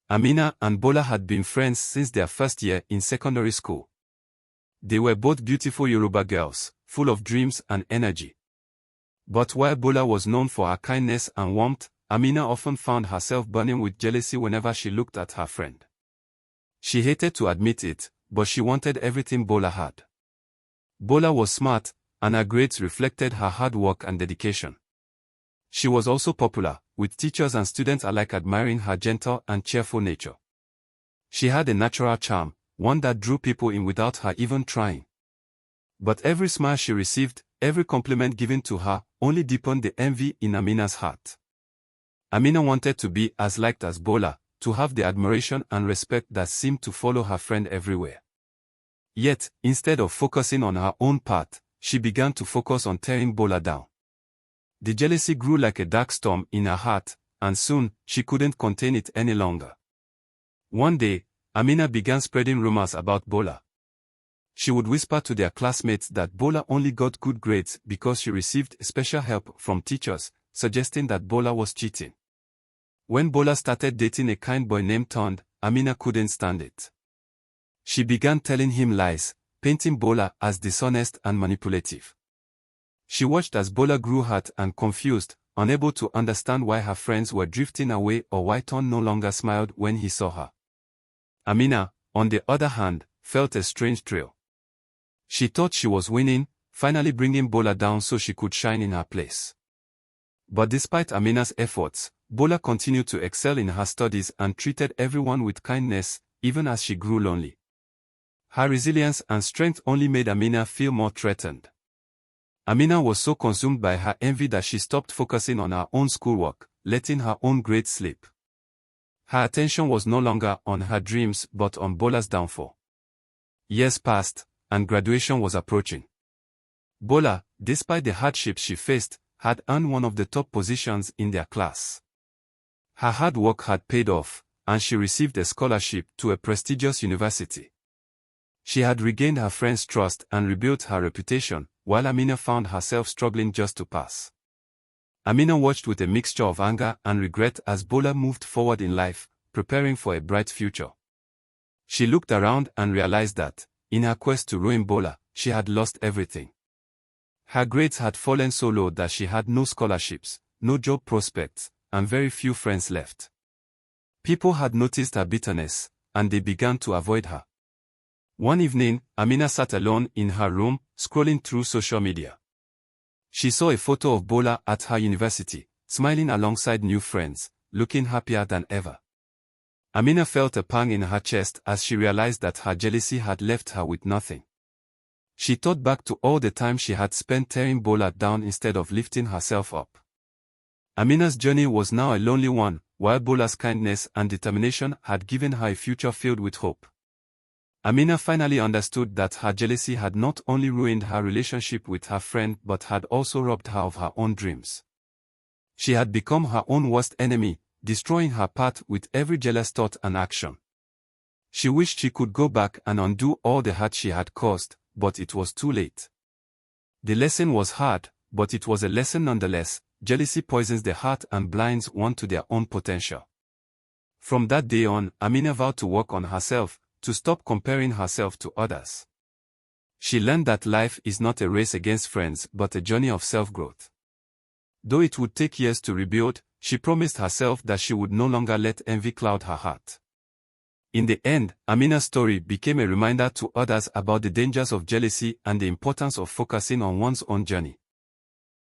Amina and Bola had been friends since their first year in secondary school. They were both beautiful Yoruba girls, full of dreams and energy. But while Bola was known for her kindness and warmth, Amina often found herself burning with jealousy whenever she looked at her friend. She hated to admit it, but she wanted everything Bola had. Bola was smart, and her grades reflected her hard work and dedication. She was also popular, with teachers and students alike admiring her gentle and cheerful nature. She had a natural charm, one that drew people in without her even trying. But every smile she received, every compliment given to her, only deepened the envy in Amina's heart. Amina wanted to be as liked as Bola, to have the admiration and respect that seemed to follow her friend everywhere. Yet, instead of focusing on her own path, she began to focus on tearing Bola down. The jealousy grew like a dark storm in her heart, and soon, she couldn't contain it any longer. One day, Amina began spreading rumors about Bola. She would whisper to their classmates that Bola only got good grades because she received special help from teachers, suggesting that Bola was cheating. When Bola started dating a kind boy named Tond, Amina couldn't stand it. She began telling him lies, painting Bola as dishonest and manipulative. She watched as Bola grew hurt and confused, unable to understand why her friends were drifting away or why Tond no longer smiled when he saw her. Amina, on the other hand, felt a strange thrill. She thought she was winning, finally bringing Bola down so she could shine in her place. But despite Amina's efforts, Bola continued to excel in her studies and treated everyone with kindness, even as she grew lonely. Her resilience and strength only made Amina feel more threatened. Amina was so consumed by her envy that she stopped focusing on her own schoolwork, letting her own grades slip. Her attention was no longer on her dreams but on Bola's downfall. Years passed, and graduation was approaching. Bola, despite the hardships she faced, had earned one of the top positions in their class. Her hard work had paid off, and she received a scholarship to a prestigious university. She had regained her friends' trust and rebuilt her reputation, while Amina found herself struggling just to pass. Amina watched with a mixture of anger and regret as Bola moved forward in life, preparing for a bright future. She looked around and realized that, in her quest to ruin Bola, she had lost everything. Her grades had fallen so low that she had no scholarships, no job prospects, and very few friends left. People had noticed her bitterness, and they began to avoid her. One evening, Amina sat alone in her room, scrolling through social media. She saw a photo of Bola at her university, smiling alongside new friends, looking happier than ever. Amina felt a pang in her chest as she realized that her jealousy had left her with nothing. She thought back to all the time she had spent tearing Bola down instead of lifting herself up. Amina's journey was now a lonely one, while Bola's kindness and determination had given her a future filled with hope. Amina finally understood that her jealousy had not only ruined her relationship with her friend but had also robbed her of her own dreams. She had become her own worst enemy, destroying her path with every jealous thought and action. She wished she could go back and undo all the hurt she had caused, but it was too late. The lesson was hard, but it was a lesson nonetheless. Jealousy poisons the heart and blinds one to their own potential. From that day on, Amina vowed to work on herself, to stop comparing herself to others. She learned that life is not a race against friends but a journey of self-growth. Though it would take years to rebuild, she promised herself that she would no longer let envy cloud her heart. In the end, Amina's story became a reminder to others about the dangers of jealousy and the importance of focusing on one's own journey.